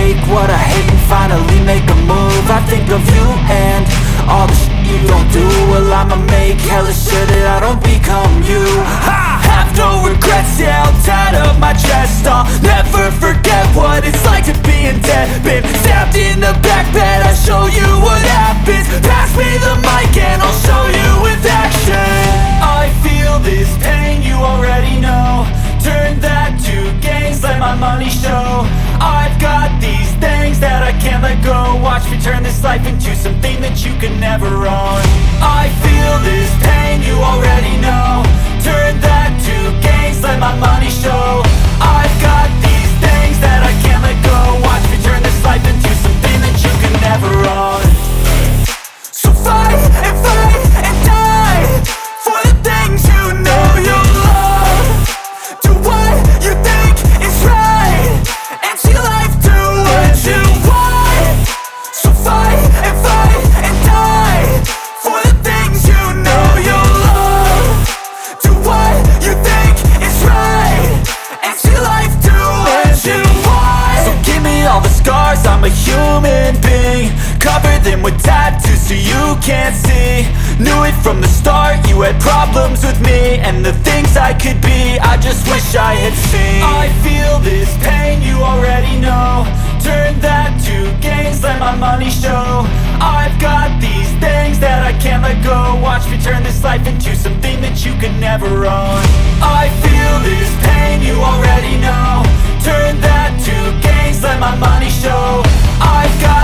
take what I hate and finally make a move. I think of you and all the shit you don't do. Well, I'ma make hella sure that I don't become you. I have no regrets, yeah, I'll tie up my chest. I'll never forget what it's like to be in debt. Been stabbed in the back bed, I'll show you what happens. Pass me the mic and I'll show you with action. I feel this pain, you already know. Turn that to gains, let my money show. I've got these things that I can't let go. Watch me turn this life into something that you can never own. I feel this pain, you already know. Turn that to gains, let my money show. I've got these things that I can't let go. Watch me turn this life into something that you can never own. So fight and die for the things you know you love. Do what you think is right and see life do what you want. So fight and die for the things you know you love. Do what you think is right and see life do what you want. So give me all the scars, I'm a human being. Cover them with tattoos so you can't see. Knew it from the start, you had problems with me and the things I could be, I just wish I had seen. I feel this pain, you already know. Turn that to gains, let my money show. I've got these things that I can't let go. Watch me turn this life into something that you can never own. I feel this pain, you already know. Turn that to gains, let my money show. I've got